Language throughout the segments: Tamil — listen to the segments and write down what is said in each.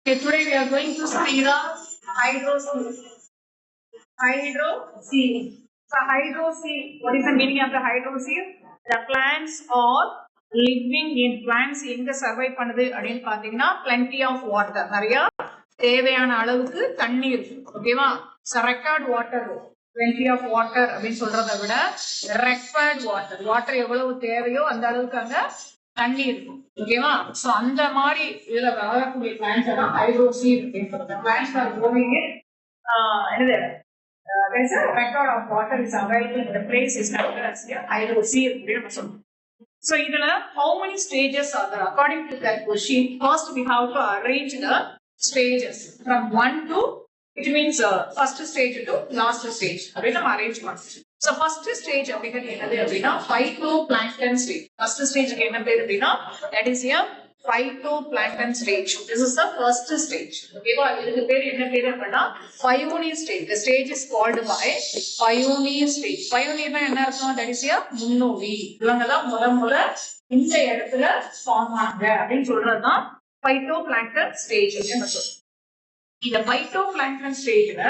Okay, today we are going to study the hydroseed. Hydroseed. So hydroseed, what is the meaning of the hydroseed? The plants are living in plants எங்க சர்வைவ் பண்ணுது அப்படின்னு பாத்தீங்கன்னா plenty of water, நிறைய தேவையான அளவுக்கு தண்ணி இருக்கு. ஓகேவா? So required water, plenty of water அப்படின்னு சொல்றதை விட required water, water எவ்வளவு தேவையோ அந்த அளவுக்கு அங்க தண்ணி இருக்கும். ஓகேவா? சோ அந்த மாதிரி இதுல வளரக்கூடிய பிளான்ஸ் எல்லாம் ஹைட்ரோசீட் அப்படின்னு சொல்றாங்க. பிளான்ஸ் ஆர் growing in என்னது there's a record of water is available in the place is considered as a hydroseed அப்படின்னு நம்ம சொல்றோம். So இதுல how many stages are there according to that question? First we have to arrange the stages from 1 to, it means first stage to last stage அப்படின்னு நம்ம arrange பண்ணணும். So first stage அப்படிங்கிறது என்னது அப்படின்னா phytoplankton stage. First stage க்கு என்ன பேர் அப்படின்னா that is a phytoplankton stage. This is the first stage. ஓகேவா? இதுக்கு பேர் என்ன பேர் அப்படின்னா pioneer stage. The stage is called by pioneer stage. Pioneer னா என்ன அர்த்தம்? That is a முன்னோடி. இவங்க தான் முத இந்த இடத்துல ஃபார்ம் ஆனாங்க அப்படின்னு சொல்றதுதான் phytoplankton stage அப்படின்னு சொல்றோம். இந்த phytoplankton stageல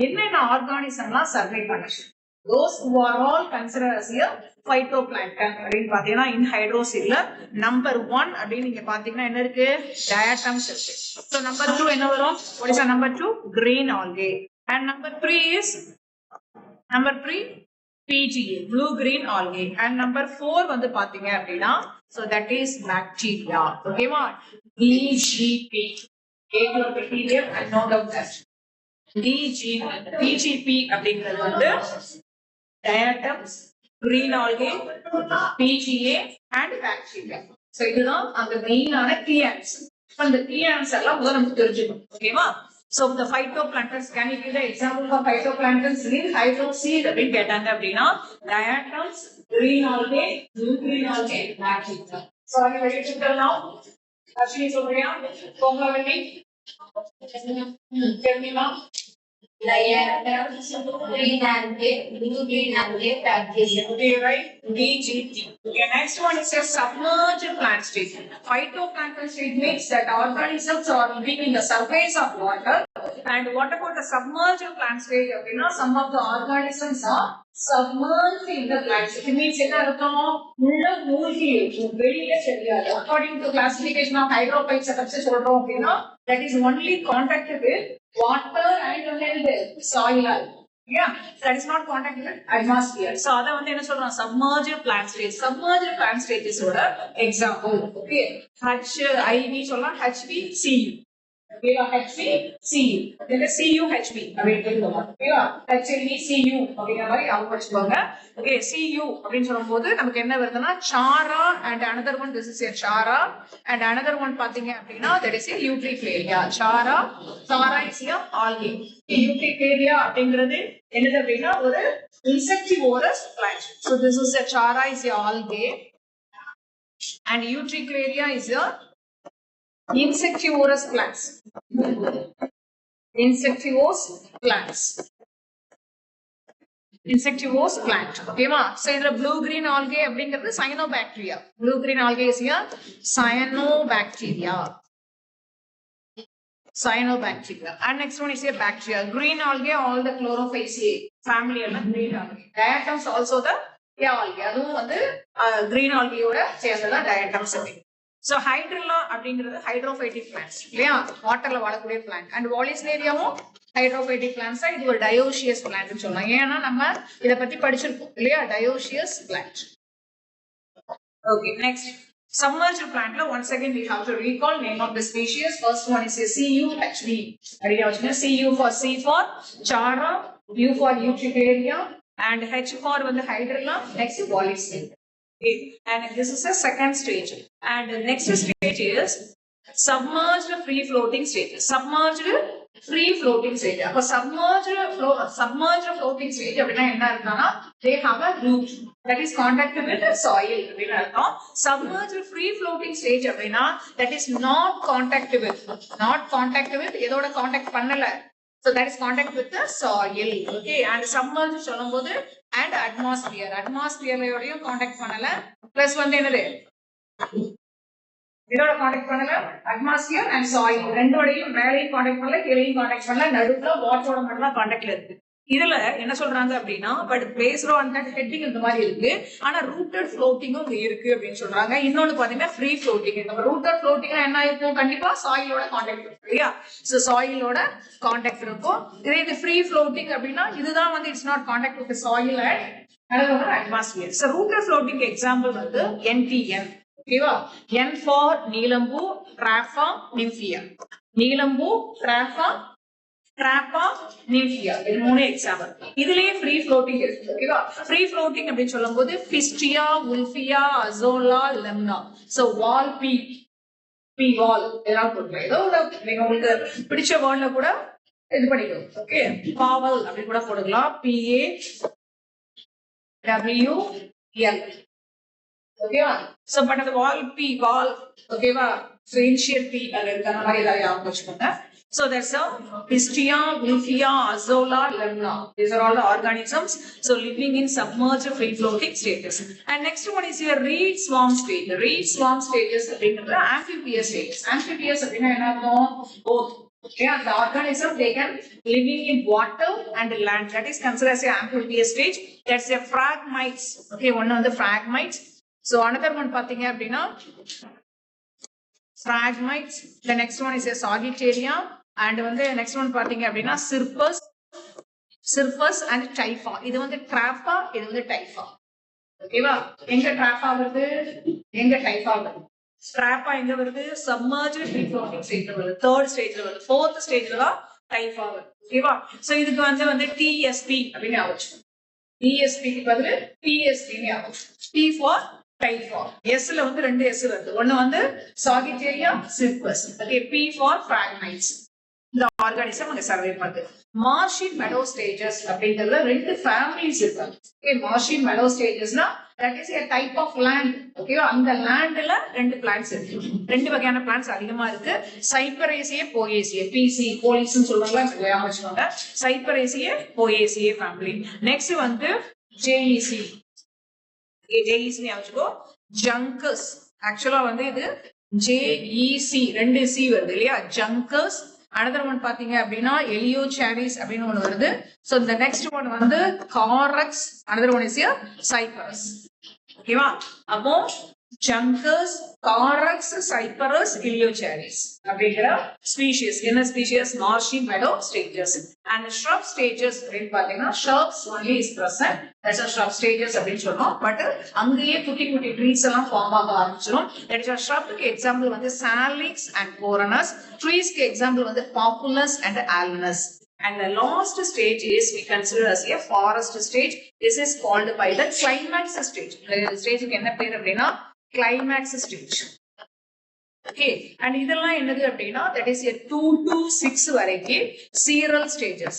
என்னென்ன ஆர்கானிசம்லாம் சர்வை பண்ணுச்சு? Those who are all considered as a phytoplankton அப்படின்னு பாத்தீங்கன்னா in hydroseedல number 1 அப்படின்னு நீங்க பாத்தீங்கன்னா என்ன இருக்கு? Diatoms இருக்கு. So number 2 என்ன வரும்? What is the number 2? Green algae. And number 3 is PGA, blue green algae. And number 4 வந்து பாத்தீங்க அப்படின்னா so that is bacteria. ஓகேவா? DGP, bacterium and no doubt that DGP அப்படிங்கிறது வந்து diatoms, green algae, PGA and bacteria. So இதுதான் அந்த மெயினான key answer. அந்த key answer எல்லாம் முதல்ல நமக்கு தெரிஞ்சுக்கணும். ஓகேவா? So the phytoplanktons, can you give the example for phytoplanktons in hydroseed அப்படின்னு கேட்டாங்க அப்படின்னா diatoms, green algae, blue green algae, bacteria. So are you ready to tell now? Ashwini Sobriya, Komlavini, tell me now. Diatoms, green algae, blue green algae, bacteria. Okay, right? DGT. Okay, next one is a submerged plant stage. Phytoplankton stage means that organisms are living in the surface of water. And what about the submerged plant stage? Okay, now some of the organisms are submerged in the plants. It means என்ன அர்த்தம்? உள்ள மூழ்கி வெளியில தெரியாது. According to classification of hydrophytes பத்தி சொல்றோம் அப்படின்னா that is only contact with water and soil. Yeah, that is not contact with atmosphere. So அத வந்து என்ன சொல்றோம்? Submerged plant stage. Submerged plant stages ஓட example. Okay, HIV சொல்லலாம், HV, CU. Okay, HV, CU. Then CUHV அப்படினு சொல்லுவாங்க. Okay, HIV, CU அப்படிங்கிற மாதிரி அவங்க வச்சுப்பாங்க. Okay, CU அப்படினு சொல்லும்போது நமக்கு என்ன வருதுன்னா chara and another one, this is a chara and another one பாத்தீங்க அப்படின்னா that is a Utricularia. Chara is a algae. Utricularia அப்படிங்கிறது என்னது அப்படின்னா ஒரு insectivorous plant. So this is a chara is a algae and Utricularia is a insectivorous plants. Insectivorous plant. ஓகேவா? சோ இதுல ப்ளூ கிரீன் ஆல்கே அப்படிங்கிறது cyanobacteria. Blue green algae is a cyanobacteria. And next one is a bacteria. Green algae, all the Chlorophyceae family எல்லாம் green algae. Diatoms also the algae. அதுவும் வந்து green algae ஓட சேர்ந்ததா diatoms. So hydrilla அப்படிங்கிறது hydrophytic plants இல்லையா? வாட்டர்ல வாழக்கூடிய plant. And Wallisneriaவும் hydrophytic plants தான். இது ஒரு dioecious plant னு சொல்லலாம். ஏன்னா நம்ம இத பத்தி படிச்சிருக்கோம் இல்லையா? Dioecious plant. Okay, next submerged plant la once again we have to recall name of the species. First one is a CUHV. CU for C for chara, U for Utricularia and H for the hydrilla. Next Wallisneria. Okay, and this is the second stage. And the next stage is submerged free floating stage. Submerged free floating stage. அப்ப submerged floating stage அப்படினா என்ன அர்த்தம்னா they have a root that is contacted with the soil அப்படினு அர்த்தம். Submerged free floating stage அப்படினா that is not contact with எதோட கான்டாக்ட் பண்ணல. So that is contact with the soil. Okay, and submerged சொல்லும்போது and atmosphere ஓடையும் கான்டாக்ட் பண்ணல. பிளஸ் வந்து என்னது இதோட காண்டாக்ட் பண்ணல அட்மாஸ்பியர் அண்ட் சாயில் ரெண்டோடையும் மேலையும் காண்டாக்ட் பண்ணல கீழையும் காண்டாக்ட் பண்ணல நடுவுல வாட்டரோட மட்டும் தான் காண்டாக்ட்ல இருக்கு. இதுல என்ன சொல்றாங்க அப்படின்னா but based on that heading இந்த மாதிரி இருக்கு, ஆனா ரூட்டட் ஃப்ளோட்டிங்கும் இருக்கு அப்படின்னு சொல்றாங்க. இன்னொன்னு பாத்தீங்கன்னா ஃப்ரீ ஃப்ளோட்டிங். நம்ம ரூட்டட் ஃப்ளோட்டிங்னா என்ன இருக்கும், கண்டிப்பா சாயிலோட காண்டாக்ட் இருக்கும் இல்லையா, சோ சாயிலோட காண்டாக்ட் இருக்கும். இது ஃப்ரீ ஃப்ளோட்டிங் அப்படின்னா இதுதான் வந்து it's not contact with soil and atmosphere. So rooted floating example வந்து NTN. ஓகேவா, N ஃபார் நீலம்பூ, ட்ராஃபா, நிம்ஃபியா. நீலம்பூ, ட்ராஃபா, ட்ராப்பா, நிம்ஃபியா, இது மூணு எக்ஸாம்பிள். இதுலயே ஃப்ரீ ஃப்ளோட்டிங் இருக்கு. ஓகேவா, ஃப்ரீ ஃப்ளோட்டிங் அப்படின்னு சொல்லும்போது பிஸ்டியா, உல்ஃபியா, அசோலா, லெம்னா. சோ வால் பி வால் ஏதாவது போடுங்க, ஏதோ நீங்க உங்களுக்கு பிடிச்ச வேர்ட்ல கூட இது பண்ணிக்கணும். ஓகே, பாவல் அப்படின்னு கூட போடலாம், PAWL. ஓகேவா, சோ பட் அந்த வால் ஓகேவா, சோ இனிஷியல் P அதுல இருக்க மாதிரி ஏதாவது ஞாபகம் வச்சுக்கோங்க. So that's a Pistia, Wilfia, Azola, Lemna. These are all the organisms so living in submerged free floating status. And next one is your reed swarm stage. The reed swarm stages அப்படிங்கறது amphibious stages. Amphibious அப்படின்னா என்ன அர்த்தம், both. Okay, the organism they can living in water and land, that is considered as a amphibious stage. That's a phragmites. Okay, one of the phragmites. So another one பாத்தீங்க அப்படின்னா phragmites. The next one is a Sagittaria. And வந்து next one பாத்தீங்க அப்படின்னா Cirrus and Typha. இது வந்து Trapha, இது வந்து Typha. ஓகேவா, எங்க Trapha வருது, எங்க Typha வருது. Trapha எங்க வருது, submerged free floating stage வருது, third stage வருது, fourth stage தான் Typha வருது. ஓகேவா, சோ இதுக்கு வந்து TSP அப்படின்னு ஆச்சு. TSP க்கு பதிலு TSP னு ஆச்சு. T for Typha. S ல வந்து ரெண்டு S வருது, ஒன்னு வந்து Sagittaria, Cirrus. Okay, P for Phragmites. இந்த ஆர்கானிசம் அங்க சர்வே பண்ணுது. மார்ஷி மெடோ ஸ்டேஜஸ் அப்படிங்கறதுல ரெண்டு ஃபேமிலிஸ் இருக்காங்க. ஓகே, மார்ஷி மெடோ ஸ்டேஜஸ்னா that is a type of land. ஓகேவா, அந்த லேண்ட்ல ரெண்டு பிளான்ட்ஸ் இருக்கு, ரெண்டு வகையான பிளான்ட்ஸ் அதிகமா இருக்கு. சைப்பரேசியே, போயேசியே, PC போலீஸ்னு சொல்றாங்க ஞாபகம் வச்சுக்கோங்க. சைப்பரேசியே, போயேசியே ஃபேமிலி. நெக்ஸ்ட் வந்து JEC. JEC ஞாபகம் வச்சுக்கோ. ஜங்கஸ், ஆக்சுவலா வந்து இது JEC, ரெண்டு C வருது இல்லையா, ஜங்கஸ். another one பாத்தீங்க அப்படின்னா எலியோசாரிஸ் அப்படின்னு ஒண்ணு வருது. சோ the next one வந்து காரக்ஸ், another one is here cyperus. ஓகேவா, அப்போ ஜங்கஸ், காரக்ஸ், சைப்பரஸ், எலியோசாரிஸ் அப்படிங்கிற ஸ்பீஷிஸ். என்ன species, marshy meadow stages. and shrub stages அப்படின்னு பாத்தீங்கன்னா shrubs only is present, that's a shrub stages அப்படின்னு சொல்றோம். பட் அங்கேயே குட்டி குட்டி ட்ரீஸ் எல்லாம் ஃபார்ம் ஆக ஆரம்பிச்சிடும். that is a shrub க்கு எக்ஸாம்பிள் வந்து salix and coronus. trees க்கு எக்ஸாம்பிள் வந்து populus and alnus. And the last stage is we consider as a forest stage. This is called by the climax stage. இந்த ஸ்டேஜ்க்கு என்ன பேர் அப்படின்னா climax stage. Okay, and இதெல்லாம் என்னது அப்படின்னா that is a 2 to 6 வரைக்கும் seral stages.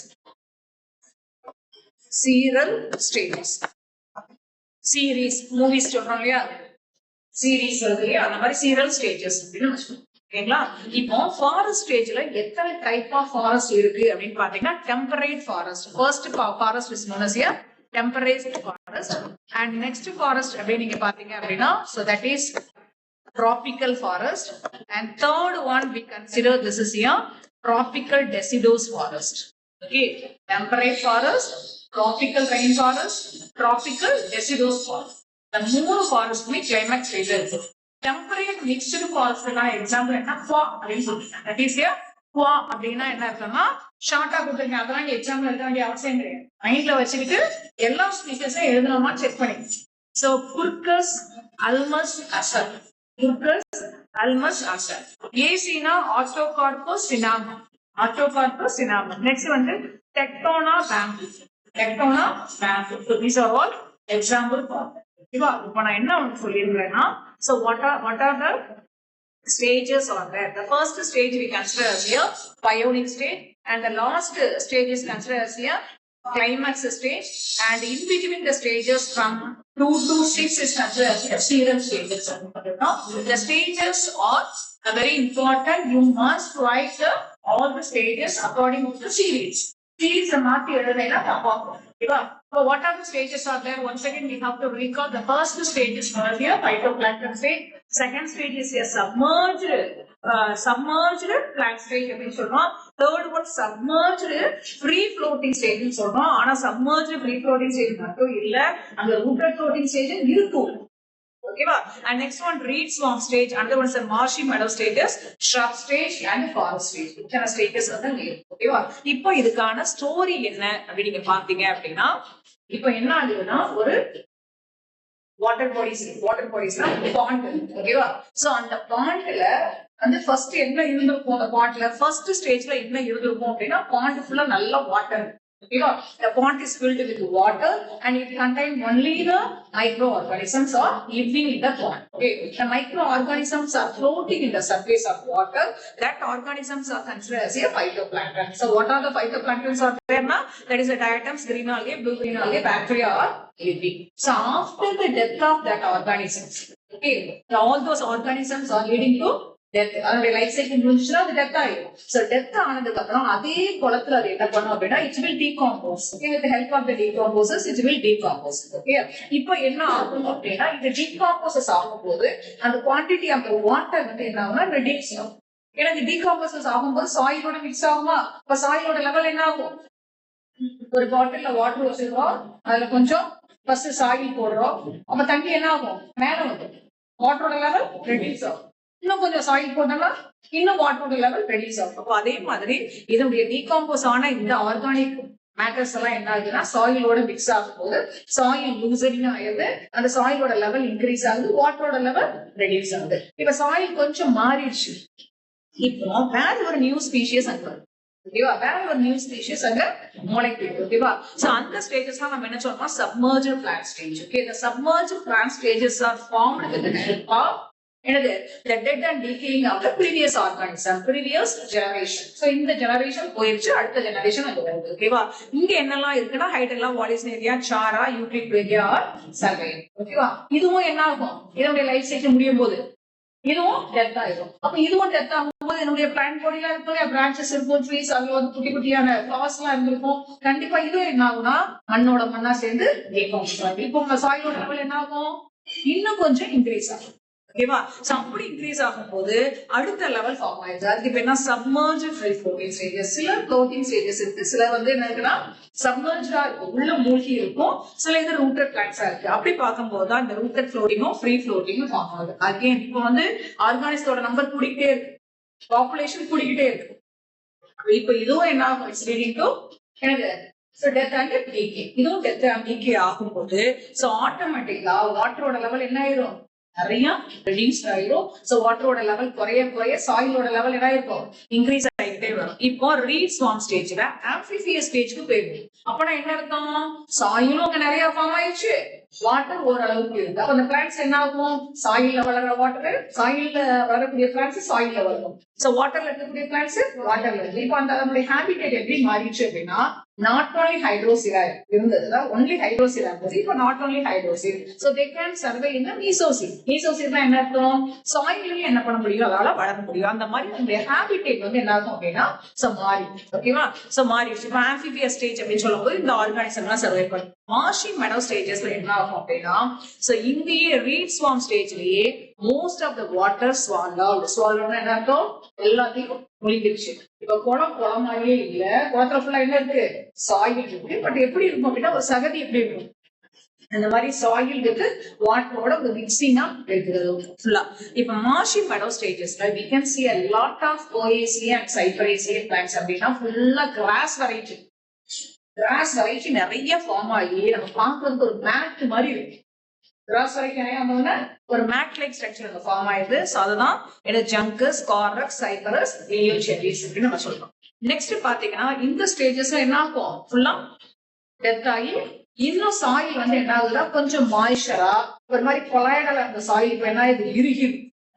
Seral stages. Series movies சொல்றோம் இல்லையா, சீரீஸ் வருது இல்லையா, அந்த மாதிரி seral stages அப்படின்னு வச்சுக்கோங்க. ஓகேங்களா, இப்போ ஃபாரஸ்ட் ஸ்டேஜ்ல எத்தனை டைப் ஆஃப் ஃபாரஸ்ட் இருக்கு அப்படின்னு பாத்தீங்கன்னா temperate forest. First forest is known as a temperate forest. and next forest அப்படின்னு நீங்க பாத்தீங்க அப்படின்னா so that is tropical forest. and third one we consider this is a tropical deciduous forest. Okay, temperate forest, tropical rain forest, tropical deciduous forest. the மூணு ஃபாரஸ்ட்மே கிளைமேக்ஸ் ஸ்டேஜ்ல இருக்கு. டெம்பரேட் மிக்ஸ்டு ஃபாரஸ்ட்க்கான எக்ஸாம்பிள் என்ன, குவா அப்படின்னு சொல்லிருக்காங்க. தட் இஸ் a குவா அப்படின்னா என்ன இருக்குன்னா ஷார்ட்டா கொடுத்துருங்க, அதெல்லாம் நீங்க எக்ஸாம்பிள் எழுத வேண்டிய அவசியம் கிடையாது. மைண்ட்ல வச்சுக்கிட்டு எல்லா ஸ்பீக்கர்ஸும் எழுதணுமா செக் பண்ணி. சோ குர்கஸ், அல்மஸ், அசல். குர்கஸ், அல்மஸ், அசல். ஏசினா ஆட்டோகார்பஸ் சினாமம். ஆட்டோகார்பஸ் சினாமம். நெக்ஸ்ட் வந்து Tectona bamboo. Tectona bamboo. So these are all example for that. ஓகேவா, இப்போ நான் என்ன உங்களுக்கு சொல்லியிருக்கிறேன்னா so what are the stages are there. The first stage we consider as a bionic stage, and the last stage is considered as a climax stage, and in between the stages from 2 to 6 is considered as a seral stages. The stages are very important. You must write all the stages according to the series. Series மாத்தி எழுதுனா தப்பா இருக்கும். ஓகேவா, so what are the stages are there? Once again we have to recall the first stage is known as a phytoplankton stage, Second stage is a submerged plant stage அப்படின்னு சொல்றோம். Third one submerged free floating stage ன்னு சொல்றோம். ஆனா submerged free floating stage மட்டும் இல்ல, அங்க rooted floating stage இருக்கும். ஓகேவா? And next one reed swarm stage, another one is a marshy meadow stages, shrub stage and forest stage. இத்தனை stages வந்து இருக்கு. ஓகேவா? இப்போ இதுக்கான ஸ்டோரி என்ன அப்படி நீங்க பாத்தீங்க அப்படின்னா, இப்போ என்ன ஆகுதுன்னா ஒரு வாட்டர் பாடிஸ்னா பாண்ட், ஓகேவா? சோ அந்த பாண்ட்ல வந்து ஃபர்ஸ்ட் என்ன இருந்திருக்கும், அந்த பாண்ட்ல ஃபர்ஸ்ட் ஸ்டேஜ்ல என்ன இருந்திருக்கும் அப்படின்னா, பாண்ட் ஃபுல்லா நல்ல water. Okay, the pond is filled with water and it contains only the microorganisms are living in the pond. Okay, the microorganisms are floating in the surface of water. That organisms are considered as a phytoplankton. So, what are the phytoplanktons are there now? That is the diatoms, green algae, blue green algae, bacteria are living. So, after the death of that organisms, okay, all those organisms are leading to death. அதோட லைஃப் சைக்கிள் முடிஞ்சுனா அது டெத் ஆயிடும். சோ டெத் ஆனதுக்கு அப்புறம் அதே குளத்துல அது என்ன பண்ணும் அப்படின்னா, it will decompose. Okay, with help of the decomposers it will decompose. Okay, இப்போ என்ன ஆகும் அப்படின்னா, இந்த டீகாம்போசஸ் ஆகும்போது அந்த குவாண்டிட்டி ஆஃப் தி வாட்டர் வந்து என்ன ஆகும்னா ரெடியூஸ் ஆகும். ஏன்னா இந்த டீகாம்போசஸ் ஆகும்போது சாயிலோட மிக்ஸ் ஆகுமா, அப்ப சாயிலோட லெவல் என்ன ஆகும், ஒரு பாட்டில்ல வாட்டர் வச்சிருக்கோம், அதுல கொஞ்சம் ஃபர்ஸ்ட் சாயில் போடுறோம், அப்ப தண்ணி என்ன ஆகும், மேல வந்துடும், வாட்டரோட லெவல் ரெடியூஸ் ஆகும். இன்னும் கொஞ்சம் சாயில் போட்டோம்னா இன்னும் வாட்டரோட லெவல் ரெடியூஸ் ஆகும். அப்போ அதே மாதிரி இதனுடைய டீகாம்போஸ் ஆன இந்த ஆர்கானிக் மேட்டர்ஸ் எல்லாம் என்ன ஆகுதுன்னா சாயிலோட மிக்ஸ் ஆகும் போது சாயில் லூசனிங் ஆகுது, அந்த சாயிலோட லெவல் இன்க்ரீஸ் ஆகுது, வாட்டரோட லெவல் ரெடியூஸ் ஆகுது. இப்ப சாயில் கொஞ்சம் மாறிடுச்சு, இப்போ வேற ஒரு நியூ ஸ்பீஷியஸ் அங்க, ஓகேவா, வேற ஒரு நியூ ஸ்பீஷியஸ் அங்க முளைக்குது. ஓகேவா, சோ அந்த ஸ்டேஜஸ் நம்ம என்ன சொல்றோம், submerged plant stage. Okay, the submerged plant stages are formed with the help of the dead and decaying of the previous organism, previous generation. So இந்த generation போயிருச்சு, அடுத்த generation அங்க வருது. ஓகேவா, இங்க என்னெல்லாம் இருக்குன்னா ஹைட்ரலா, வாலிஸ்னேரியா, சாரா, யூட்ரிக்வேரியா, சர்வைன். ஓகேவா, இதுவும் என்ன ஆகும், இதனுடைய லைஃப் சைக்கிள் முடியும் போது இதுவும் டெத் ஆயிடும். அப்ப இதுவும் டெத் ஆகும்போது என்னுடைய பிளான்ட் பாடியில இருக்கும், பிரான்சஸ் இருக்கும், ட்ரீஸ், அங்க வந்து குட்டி குட்டியான ஃபிளவர்ஸ் எல்லாம் இருந்திருக்கும். கண்டிப்பா இதுவும் என்ன ஆகும்னா மண்ணோட மண்ணா சேர்ந்து டீகாம்போஸ் ஆகும். இப்போ சாயிலோட லெவல் என்ன ஆகும், இன்னும் கொஞ்சம் இன்க்ரீஸ் ஆகும். ஓகேவா, சோ அப்படி இன்க்ரீஸ் ஆகும் போது அடுத்த லெவல் ஃபார்ம் ஆயிடுது. அதுக்கு இப்ப என்ன, சப்மர்ஜ்ட் ஃப்ரீ ஃப்ளோட்டிங் ஸ்டேஜஸ். சில ஃப்ளோட்டிங் ஸ்டேஜஸ் இருக்கு, சில வந்து என்ன இருக்குன்னா சப்மர்ஜ்டா இருக்கும், உள்ள மூழ்கி இருக்கும், சில இது ரூட்டட் பிளான்ட்ஸா இருக்கு. அப்படி பார்க்கும்போது தான் இந்த ரூட்டட் ஃப்ளோட்டிங்கும் ஃப்ரீ ஃப்ளோட்டிங்கும் ஃபார்ம் ஆகுது. அகைன் இப்போ வந்து ஆர்கானிஸ்டோட நம்பர் கூடிக்கிட்டே இருக்கு, பாப்புலேஷன் கூடிக்கிட்டே இருக்கு. இப்போ இதுவும் என்ன ஆகும், இட்ஸ் லீடிங் டு என்னது, so death and decay. இதுவும் death and decay ஆகும்போது so ஆட்டோமேட்டிக்கா வாட்டரோட லெவல் என்ன ஆயிரும், நிறைய ரெடியூஸ் ஆயிரும். சோ வாட்டரோட லெவல் குறைய குறைய சாயிலோட லெவல் என்ன இருக்கும், இன்க்ரீஸ் ஆகிட்டே வரும். இப்போ ரீட் ஸ்வார்ம் ஸ்டேஜ்ல ஆம்பிபியஸ் ஸ்டேஜ்க்கு போயிடும். அப்பனா என்ன அர்த்தம், சாயிலும் அங்க நிறைய ஃபார்ம் ஆயிடுச்சு, வாட்டர் ஓரளவுக்கு இருக்கு. அப்ப அந்த பிளான்ட்ஸ் என்ன ஆகும், சாயில்ல வளர்ற வாட்டர், சாயில்ல வளரக்கூடிய பிளான்ட்ஸ் சாயில்ல வளரும். சோ வாட்டர்ல இருக்கக்கூடிய பிளான்ட்ஸ் வாட்டர்ல இருக்கு. இப்போ அந்த அதனுடைய ஹேபிடேட் எப்படி மாறிடுச்சு அப்படின்னா, not only hydroxyl இருந்ததுல only hydroxyl இருந்தது, இப்போ not only hydroxyl, so they can survive in the mesoxyl. mesoxyl என்ன அர்த்தம், சாயிலையும் என்ன பண்ண முடியும், அதால வளர முடியும். அந்த மாதிரி நம்மளுடைய ஹேபிடேட் வந்து என்ன ஆகும் அப்படின்னா மாறி, ஓகேவா, சோ மாறிடுச்சு. இப்போ ஆம்பிபியஸ் ஸ்டேஜ் அப்படின்னு சொல்லும்போது இந்த ஆர்கானிசம் எல்லாம் சர்வை பண்ணும். மார்ஷி மெடோ ஸ்டேஜஸ்ல என்ன ஆகும் அப்படின்னா, சோ இங்கேயே ரீட் ஸ்வார்ம் ஸ்டேஜ்லயே most of the water swallowed என்ன அர்த்தம், எல்லாத்தையும் முழுங்கிடுச்சு. இப்ப குளமாவே இல்ல, குளத்துல ஃபுல்லா என்ன இருக்கு, சாயில் இருக்கு. பட் எப்படி இருக்கும் அப்படின்னா ஒரு சகதி எப்படி இருக்கும், அந்த மாதிரி சாயில் இருக்கு, வாட்டரோட ஒரு மிக்சிங்கா இருக்கிறது ஃபுல்லா. இப்ப மார்ஷி மெடோ ஸ்டேஜஸ்ல we can see a lot of Poaceae and Cyperaceae plants அப்படின்னா ஃபுல்லா கிராஸ் வெரைட்டி நிறைய ஃபார்ம் ஆகி நம்ம பார்க்கறதுக்கு ஒரு மேட் மாதிரி இருக்கு. கிராஸ் வெரைட்டி ஒரு மேட் லைக் ஸ்ட்ரக்சர் ஃபார்ம் ஆயிடுது. சோ அதுதான் என்ன, ஜங்கஸ், காரக்ஸ், சைபரஸ், லியோசெரிஸ் அப்படின்னு நம்ம சொல்றோம். நெக்ஸ்ட் பாத்தீங்கன்னா இந்த ஸ்டேஜஸ்ல என்ன ஆகும், ஃபுல்லா டெத் ஆகி இன்னும் சாயில் வந்து என்ன ஆகுதுன்னா கொஞ்சம் மாய்ச்சரா ஒரு மாதிரி கொலாய்டலா இருந்த சாயில் இப்ப என்ன ஆகுது, இறுகி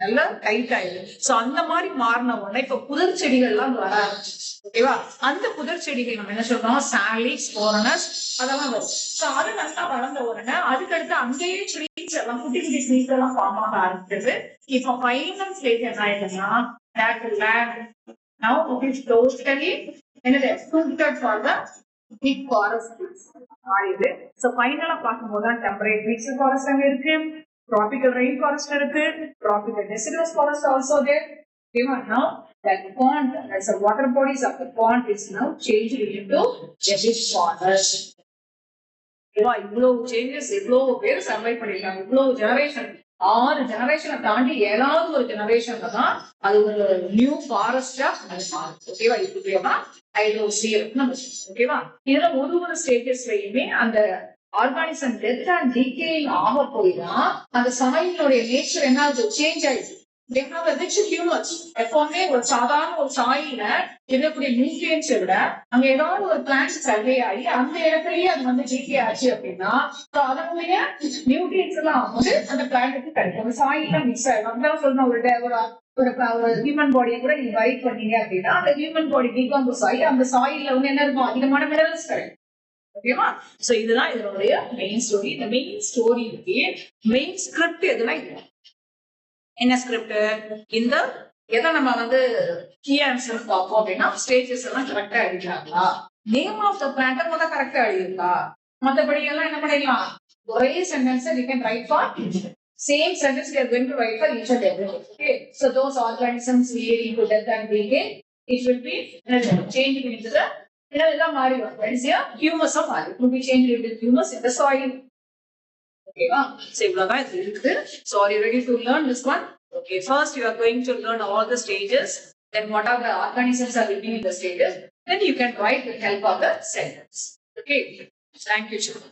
நல்லா டைட் ஆயிடுது. சோ அந்த மாதிரி மாறின உடனே இப்ப புதர் செடிகள்லாம் வர ஆரம்பிச்சு. ஓகேவா, அந்த புதர் செடிகள் நம்ம என்ன சொல்றோம், சாலிக்ஸ், போரனஸ் அதெல்லாம் வரும். சோ அது நல்லா வளர்ந்த உடனே அதுக்கடுத்து அங்கேயே ட்ரீஸ் எல்லாம் குட்டி குட்டி ட்ரீஸ் எல்லாம் ஃபார்ம் ஆக ஆரம்பிச்சது. இப்ப ஃபைனல் ஸ்டேஜ் என்ன ஆயிடுதுன்னா now it is totally suited for the big forest ஆயிடுது. சோ ஃபைனலா பார்க்கும்போது டெம்பரேட் மிக்ஸ்ட் ஃபாரஸ்ட் அங்க இருக்கு, Tropical rainforest இருக்கு, tropical deciduous forest also there. Okay, now that pond, as the water bodies of the pond is now changed into a big forest. இவ்வளவு சேஞ்சஸ் இவ்வளவு பேர் சர்வை பண்ணிருக்காங்க, இவ்வளவு ஜெனரேஷன், 6 ஜெனரேஷனை தாண்டி 7வது ஒரு ஜெனரேஷன்ல தான் அது ஒரு நியூ ஃபாரஸ்டா அது மாறும். ஓகேவா? இப்படியேதான் ஹைட்ரோஸ்பியர் நம்ம சொல்றோம். ஓகேவா? இதுல ஒரு ஸ்டேஜஸ்லயுமே அந்த ஆர்கானிசம் டெத் அண்ட் டீகேயிங் ஆக போய் தான் அந்த சாயிலுடைய நேச்சர் என்ன ஆகுது, சேஞ்ச் ஆயிடுச்சு. எப்பவுமே ஒரு சாதாரண ஒரு சாயில இருக்கக்கூடிய நியூட்ரியன்ஸ் விட அங்க ஏதாவது ஒரு பிளான்ட் சர்வே ஆகி அந்த இடத்துலயே அது வந்து ஜிகே ஆச்சு அப்படின்னா அதனுடைய நியூட்ரியன்ஸ் எல்லாம் வந்து அந்த பிளான்ட்டுக்கு கிடைக்கும். அந்த சாயில மிக்ஸ் ஆயிடும். சொல்லணும், ஒரு ஹியூமன் பாடியை கூட நீங்க வைட் பண்ணீங்க அப்படின்னா அந்த ஹியூமன் பாடி டீகாம்போஸ் ஆகி அந்த சாயில வந்து என்ன இருக்கும், அதிகமான மினரல்ஸ் கிடைக்கும். ஓகேவா? சோ இதுதான் இதனுடைய மெயின் ஸ்டோரி. இந்த மெயின் ஸ்டோரி மெயின் ஸ்கிரிப்ட் எதுனா இது என்ன ஸ்கிரிப்ட், இந்த எதை நம்ம வந்து கீ ஆன்சர் பார்ப்போம் அப்படின்னா ஸ்டேஜஸ் எல்லாம் கரெக்டா எழுதிட்டாங்களா, நேம் ஆஃப் த பிளான்ட் முதல்ல கரெக்டா எழுதிருக்கா, மற்றபடி எல்லாம் என்ன பண்ணிடலாம், ஒரே sentence we can write for same sentence we are going to write for each and everything. Okay, so those organisms leading to death and decay, it will be changed into the இதெல்லாம் மாறி வரும், ஹியூமஸ் ஆஃப் மாறி will be changed into humus in the soil. ஓகேவா? சோ இவ்வளவுதான் இது இருக்குது. So are you ready to learn this one? Okay, first you are going to learn all the stages, then what are the organisms are living in the stages, then you can write with help of the sentence. Okay, thank you children.